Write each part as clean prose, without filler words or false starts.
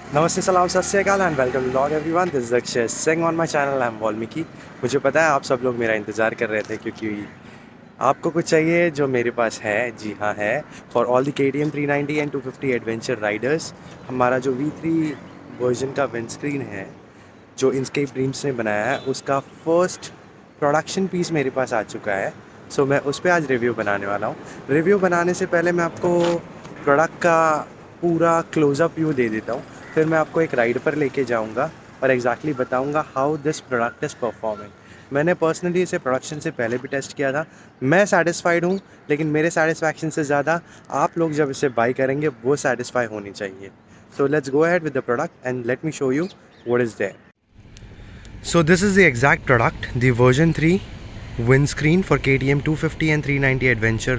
नमस्ते, सलाम, Sat Shri Akal and welcome to vlog everyone. This is Akshay Singh on my channel. I am Valmiki. मुझे पता है आप सब लोग मेरा इंतज़ार कर रहे थे क्योंकि आपको कुछ चाहिए जो मेरे पास है। जी हाँ, है। For all the KTM 390 and 250 adventure Riders, हमारा जो V3 वर्जन का विंडस्क्रीन है जो इंस्केप ड्रीम्स ने बनाया है, उसका फर्स्ट प्रोडक्शन पीस मेरे पास आ चुका है। सो मैं उस पर आज रिव्यू बनाने वाला हूँ। रिव्यू बनाने से पहले मैं आपको प्रोडक्ट का पूरा क्लोज़अप व्यू दे देता हूँ। फिर मैं आपको एक राइड पर लेके जाऊँगा और एग्जैक्टली बताऊँगा how this product is performing. मैंने पर्सनली इसे प्रोडक्शन से पहले भी टेस्ट किया था। मैं सेटिस्फाइड हूँ, लेकिन मेरे सेटिस्फैक्शन से ज़्यादा आप लोग जब इसे बाई करेंगे वो सेटिस्फाई होनी चाहिए। So let's go ahead with the product and let me show you what is there. So this is the exact product, the version 3 windscreen for KTM 250 and 390 Adventure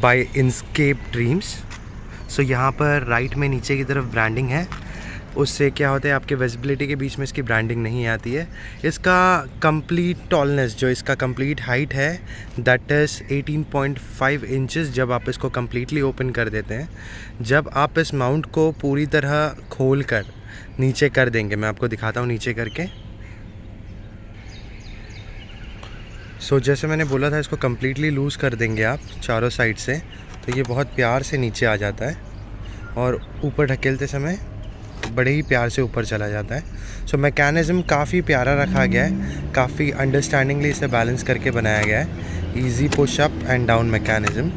by Inscape Dreams. So यहाँ पर right में नीचे की तरफ branding है। उससे क्या होता है, आपके विजिबिलिटी के बीच में इसकी ब्रांडिंग नहीं आती है। इसका कंप्लीट टॉलनेस, जो इसका कंप्लीट हाइट है, दैट इज़ 18.5 इंचेस जब आप इसको कम्प्लीटली ओपन कर देते हैं। जब आप इस माउंट को पूरी तरह खोल कर नीचे कर देंगे, मैं आपको दिखाता हूँ नीचे करके। जैसे मैंने बोला था, इसको कम्प्लीटली लूज़ कर देंगे आप चारों साइड से, तो ये बहुत प्यार से नीचे आ जाता है और ऊपर ढकेलते समय बड़े ही प्यार से ऊपर चला जाता है। मैकेनिज़्म काफ़ी प्यारा रखा गया है, काफ़ी अंडरस्टैंडिंगली इसे बैलेंस करके बनाया गया है। Easy push up and down mechanism.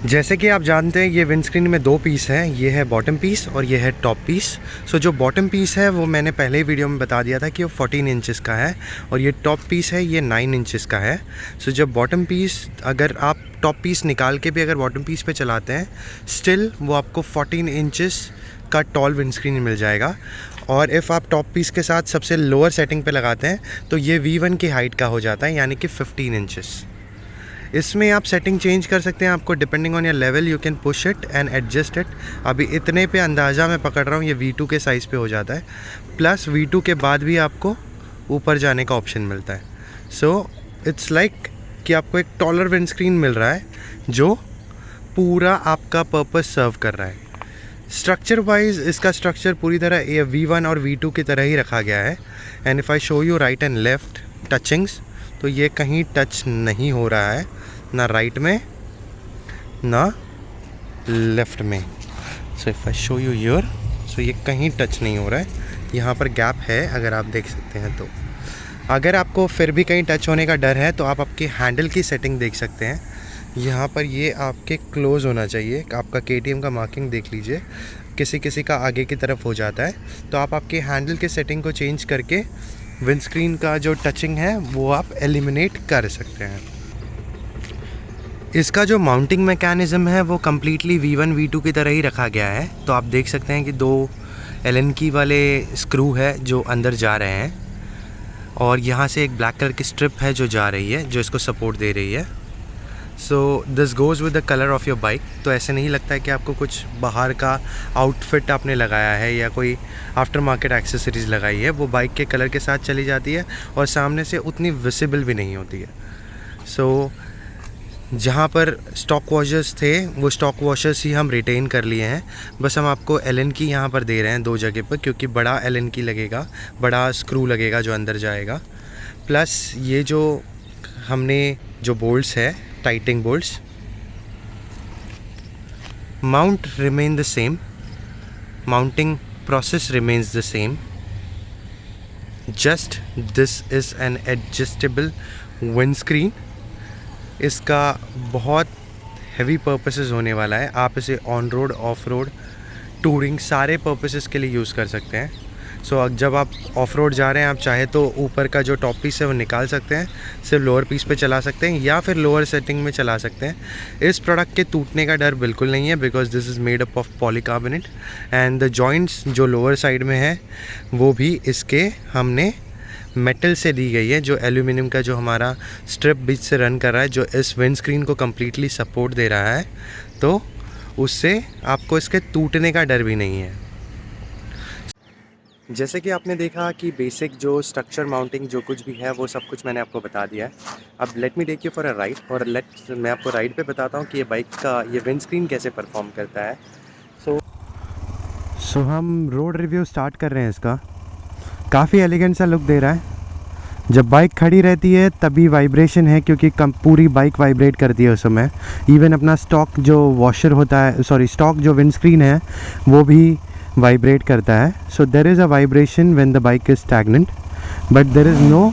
जैसे कि आप जानते हैं, ये विंडस्क्रीन में दो पीस हैं, ये है बॉटम पीस और ये है टॉप पीस। जो बॉटम पीस है वो मैंने पहले ही वीडियो में बता दिया था कि वो 14 इंचेस का है, और ये टॉप पीस है, ये 9 इंचेस का है। जब बॉटम पीस, अगर आप टॉप पीस निकाल के भी अगर बॉटम पीस पे चलाते हैं, स्टिल वो आपको 14 इंचेस का टॉल विंडस्क्रीन मिल जाएगा। और इफ़ आप टॉप पीस के साथ सबसे लोअर सेटिंग पे लगाते हैं तो ये V1 की हाइट का हो जाता है, यानी कि 15 इंचेस। इसमें आप सेटिंग चेंज कर सकते हैं, आपको depending on your level you can push it and adjust it. अभी इतने पे अंदाज़ा मैं पकड़ रहा हूँ, ये V2 के साइज़ पे हो जाता है, प्लस V2 के बाद भी आपको ऊपर जाने का ऑप्शन मिलता है। इट्स लाइक कि आपको एक टॉलर विंडस्क्रीन मिल रहा है जो पूरा आपका पर्पस सर्व कर रहा है। स्ट्रक्चर वाइज इसका स्ट्रक्चर पूरी तरह V1 और V2 की तरह ही रखा गया है। And if I show you right and left touchings, तो ये कहीं टच नहीं हो रहा है, ना राइट में ना लेफ़्ट में। If I show you your, ये कहीं टच नहीं हो रहा है। यहाँ पर गैप है, अगर आप देख सकते हैं। तो अगर आपको फिर भी कहीं टच होने का डर है तो आप आपके हैंडल की सेटिंग देख सकते हैं। यहाँ पर ये आपके क्लोज़ होना चाहिए। आपका KTM का मार्किंग देख लीजिए, किसी किसी का आगे की तरफ हो जाता है, तो आप आपके हैंडल के सेटिंग को चेंज करके विंडस्क्रीन का जो टचिंग है वो आप एलिमिनेट कर सकते हैं। इसका जो माउंटिंग मैकेनिज़्म है वो कम्प्लीटली V1 V2 की तरह ही रखा गया है। तो आप देख सकते हैं कि दो एलन की वाले स्क्रू है जो अंदर जा रहे हैं, और यहाँ से एक ब्लैक कलर की स्ट्रिप है जो जा रही है, जो इसको सपोर्ट दे रही है। This goes with the colour of your bike. तो ऐसे नहीं लगता है कि आपको कुछ बाहर का आउटफिट आपने लगाया है या कोई आफ्टर मार्केट एक्सेसरीज़ लगाई है। वो बाइक के कलर के साथ चली जाती है और सामने से उतनी विजिबल भी नहीं होती है। जहाँ पर स्टॉक वॉशर्स थे वो स्टॉक वॉशर्स ही हम रिटेन कर लिए हैं, बस हम आपको एलन की यहाँ पर दे रहे हैं दो जगह पर, क्योंकि बड़ा एलन की लगेगा, बड़ा स्क्रू लगेगा जो अंदर जाएगा। प्लस ये जो हमने जो बोल्ट्स है, tightening bolts, mount remain the same, mounting process remains the same, just this is an adjustable windscreen. इसका बहुत हैवी पर्पसेस होने वाला है। आप इसे on road, off road, touring, सारे पर्पसेस के लिए यूज़ कर सकते हैं। जब आप ऑफ रोड जा रहे हैं, आप चाहे तो ऊपर का जो टॉप पीस है वो निकाल सकते हैं, सिर्फ लोअर पीस पे चला सकते हैं, या फिर लोअर सेटिंग में चला सकते हैं। इस प्रोडक्ट के टूटने का डर बिल्कुल नहीं है, because this is made up of polycarbonate, and the joints जो लोअर साइड में है वो भी इसके हमने मेटल से दी गई है, जो एल्यूमिनियम का जो हमारा स्ट्रिप बीच से रन कर रहा है, जो इस विंडस्क्रीन को कम्प्लीटली सपोर्ट दे रहा है। तो उससे आपको इसके टूटने का डर भी नहीं है। जैसे कि आपने देखा कि बेसिक जो स्ट्रक्चर, माउंटिंग, जो कुछ भी है वो सब कुछ मैंने आपको बता दिया है। अब let me take you for a ride, और मैं आपको राइड पे बताता हूँ कि ये बाइक का ये विंडस्क्रीन कैसे परफॉर्म करता है। सो हम रोड रिव्यू स्टार्ट कर रहे हैं इसका। काफ़ी एलिगेंट सा लुक दे रहा है। जब बाइक खड़ी रहती है तभी वाइब्रेशन है, क्योंकि पूरी बाइक वाइब्रेट करती है उस समय। इवन अपना स्टॉक जो वॉशर होता है, स्टॉक जो विंडस्क्रीन है वो भी वाइब्रेट करता है। So there is a vibration when the bike is stagnant, but there is no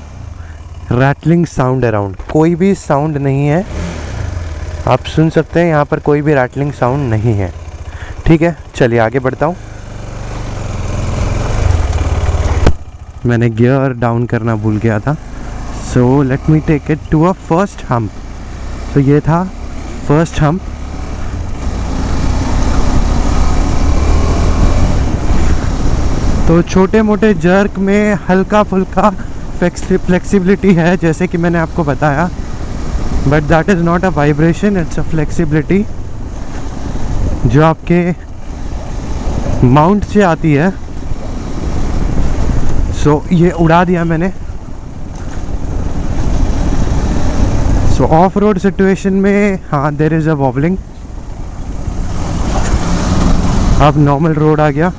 rattling sound around. कोई भी साउंड नहीं है, आप सुन सकते हैं यहाँ पर कोई भी रैटलिंग साउंड नहीं है। ठीक है, चलिए आगे बढ़ता हूँ। मैंने गियर डाउन करना भूल गया था। So let me take it to a first hump. तो ये था फर्स्ट हम्प। तो छोटे मोटे जर्क में हल्का फुल्का फ्लेक्सिबिलिटी है, जैसे कि मैंने आपको बताया, but that is not a vibration, it's a flexibility जो आपके माउंट से आती है। सो ये उड़ा दिया मैंने। सो ऑफ रोड सिचुएशन में हाँ देयर इज़ अ वॉबलिंग। अब नॉर्मल रोड आ गया।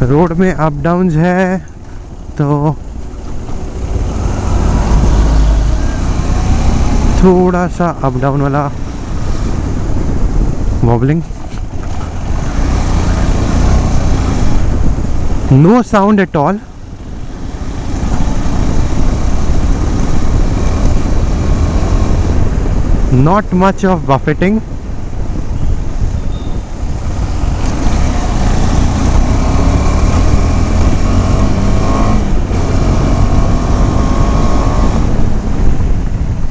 रोड में अप डाउन्स है तो थोड़ा सा अप डाउन वाला wobbling. No sound at all. Not much of buffeting.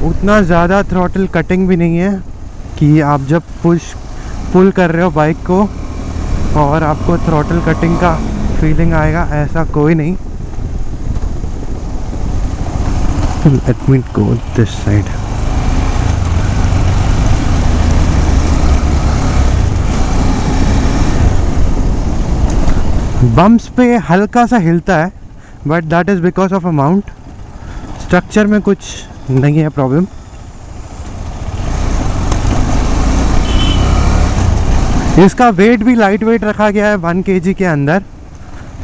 उतना ज़्यादा थ्रॉटल कटिंग भी नहीं है कि आप जब पुल कर रहे हो बाइक को और आपको थ्रॉटल कटिंग का फीलिंग आएगा, ऐसा कोई नहीं। Let me go this side. Bumps पे हल्का सा हिलता है, but that is because of a mount. Structure में कुछ नहीं है प्रॉब्लम। इसका वेट भी लाइट वेट रखा गया है 1 kg के अंदर।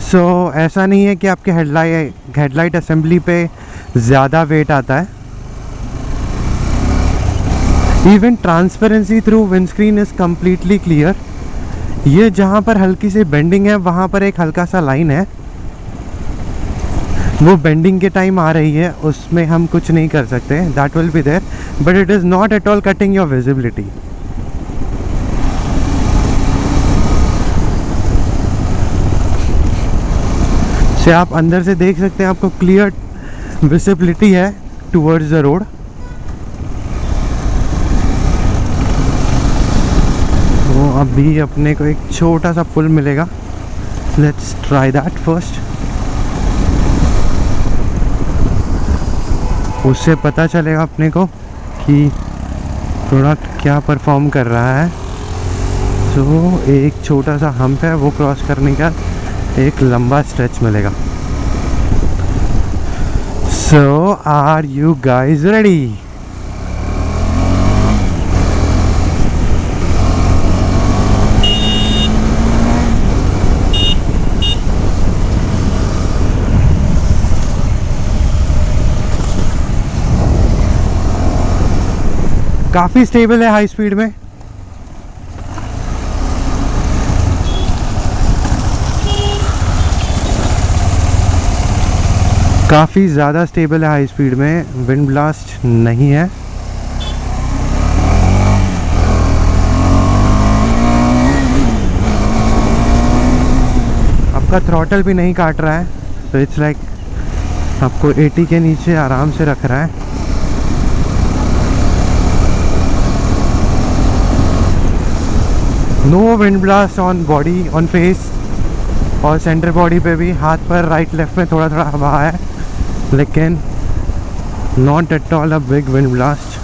सो ऐसा नहीं है कि आपके हेडलाइट असेंबली पे ज़्यादा वेट आता है। Even transparency through windscreen is completely clear. ये जहाँ पर हल्की सी बेंडिंग है वहाँ पर एक हल्का सा लाइन है, वो बेंडिंग के टाइम आ रही है, उसमें हम कुछ नहीं कर सकते। That will be there, but it is not at all cutting your visibility. से आप अंदर से देख सकते हैं, आपको क्लियर विजिबिलिटी है टुवर्ड्स द रोड। तो अभी अपने को एक छोटा सा पुल मिलेगा। Let's try that first. उससे पता चलेगा अपने को कि प्रोडक्ट क्या परफॉर्म कर रहा है। सो एक छोटा सा हम्प है, वो क्रॉस करने का एक लंबा स्ट्रेच मिलेगा। सो आर यू गाइज रेडी? काफ़ी स्टेबल है हाई स्पीड में। काफ़ी ज़्यादा स्टेबल है हाई स्पीड में। विंड ब्लास्ट नहीं है। आपका थ्रॉटल भी नहीं काट रहा है, तो इट्स लाइक आपको 80 के नीचे आराम से रख रहा है। No wind blast on body, on face और सेंटर बॉडी पे भी। हाथ पर राइट लेफ्ट में थोड़ा थोड़ा हवा है, लेकिन not at all a big wind blast.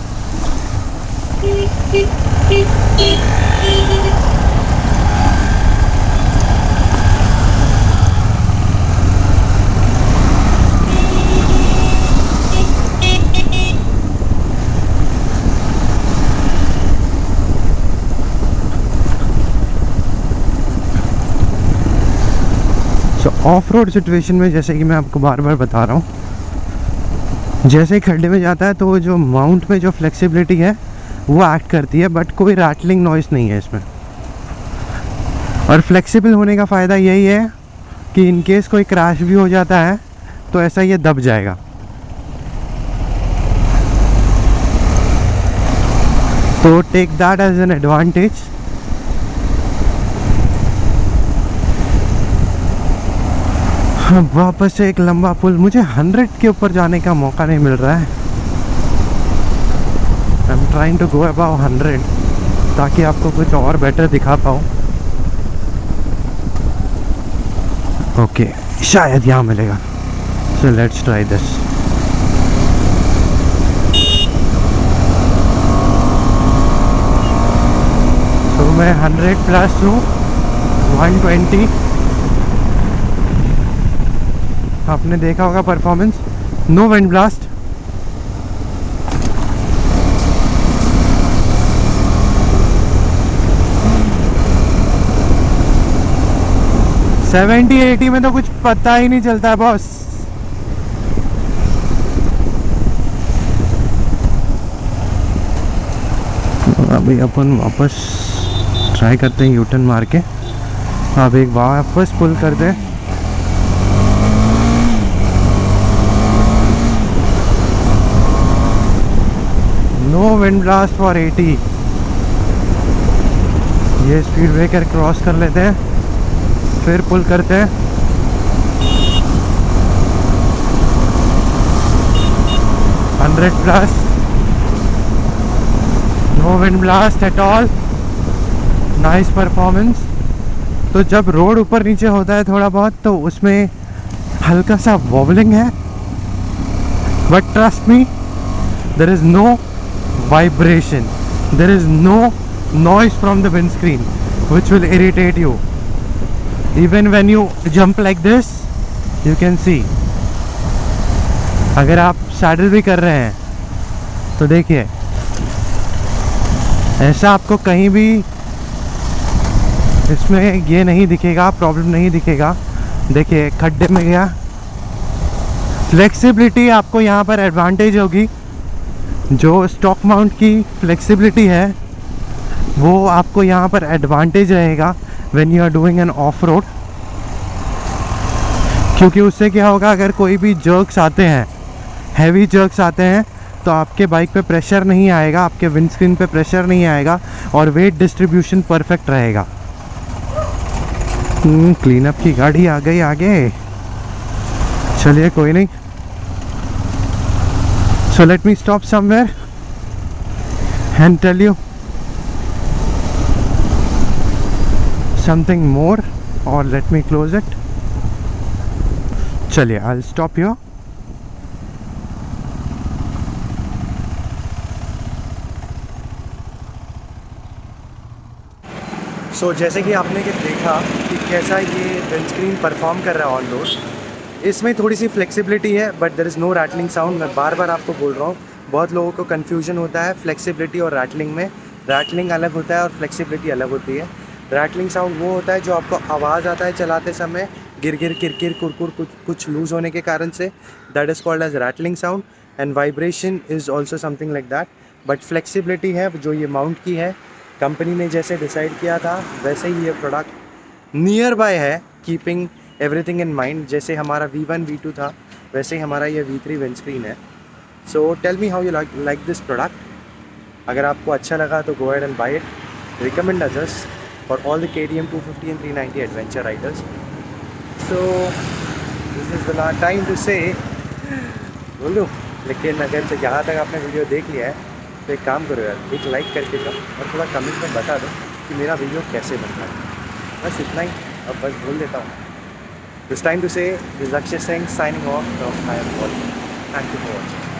Of road situation में, जैसे कि मैं आपको बार बार बता रहा हूँ, जैसे ही खड्डे में जाता है तो जो माउंट में जो फ्लेक्सिबिलिटी है वो एक्ट करती है, बट कोई रैटलिंग नॉइस नहीं है इसमें। और फ्लेक्सिबल होने का फ़ायदा यही है कि इन केस कोई क्रैश भी हो जाता है तो ऐसा ये दब जाएगा। तो take that as an advantage. वापस से एक लंबा पुल, मुझे 100 के ऊपर जाने का मौका नहीं मिल रहा है। I am trying to go about 100 ताकि आपको कुछ और बेटर दिखा पाऊँ। ओके, शायद यहाँ मिलेगा। So let's try this. तो मैं 100 प्लस हूँ, 120। आपने देखा होगा performance, no wind blast. Seventy 80 में तो कुछ पता ही नहीं चलता है बॉस। अभी अपन वापस ट्राई करते हैं यूटर्न मार के। अब एक वापस पुल करते हैं। No wind blast for 80। ये स्पीड ब्रेकर क्रॉस कर लेते हैं, फिर पुल करते हैं। $100 plus, no wind blast at all, nice performance. तो जब रोड ऊपर नीचे होता है थोड़ा बहुत तो उसमें हल्का सा वॉबलिंग है, but trust me, there is no vibration, there is no noise from the windscreen which will irritate you. Even when you jump like this, you can see, अगर आप सैडल भी कर रहे हैं तो देखिए ऐसा आपको कहीं भी इसमें ये नहीं दिखेगा, प्रॉब्लम नहीं दिखेगा। देखिए खड्डे में गया, फ्लेक्सिबिलिटी आपको यहाँ पर एडवांटेज होगी। जो स्टॉक माउंट की फ्लेक्सिबिलिटी है वो आपको यहाँ पर एडवांटेज रहेगा when you are doing an off road, क्योंकि उससे क्या होगा, अगर कोई भी जर्क्स आते हैं, हैवी जर्क्स आते हैं, तो आपके बाइक पे प्रेशर नहीं आएगा, आपके विंडस्क्रीन पे प्रेशर नहीं आएगा और वेट डिस्ट्रीब्यूशन परफेक्ट रहेगा। क्लीन अप की गाड़ी आ गई आगे। चलिए कोई नहीं। So let me stop somewhere and tell you something more, or let me close it. चलिए, I'll stop here. So जैसे कि आपने देखा कि कैसा ये विंडस्क्रीन परफॉर्म कर रहा है ऑन रोड, इसमें थोड़ी सी फ्लेक्सिबिलिटी है but there is no rattling sound. मैं बार बार आपको बोल रहा हूँ, बहुत लोगों को कन्फ्यूजन होता है फ्लेक्सिबिलिटी और रैटलिंग में। रैटलिंग अलग होता है और फ्लेक्सिबिलिटी अलग होती है। रैटलिंग साउंड वो होता है जो आपको आवाज़ आता है चलाते समय, गिर गिर किरकिर कुरकुर कुछ लूज़ होने के कारण से, that is called as rattling sound. And vibration is also something like that. But flexibility है जो ये माउंट की है, कंपनी ने जैसे डिसाइड किया था वैसे ही ये प्रोडक्ट नियर बाय है, कीपिंग एवरीथिंग इन माइंड। जैसे हमारा V1 V2 था वैसे ही हमारा ये V3 विंडस्क्रीन है। So tell me how you like this product. अगर आपको अच्छा लगा तो go ahead and buy it. Recommend us for all the KTM 250 एंड 390 adventure riders. So this is the time to say बोलो। लेकिन अगर तो यहाँ तक आपने वीडियो देख लिया है तो एक काम करो यार, एक लाइक करके जाओ और थोड़ा कमेंट में बता दो कि मेरा वीडियो कैसे बनता है। बस इतना ही, अब बस बोल देता हूँ। It's time to say, this is Akshay Singh signing off from I Am All. Thank you for watching.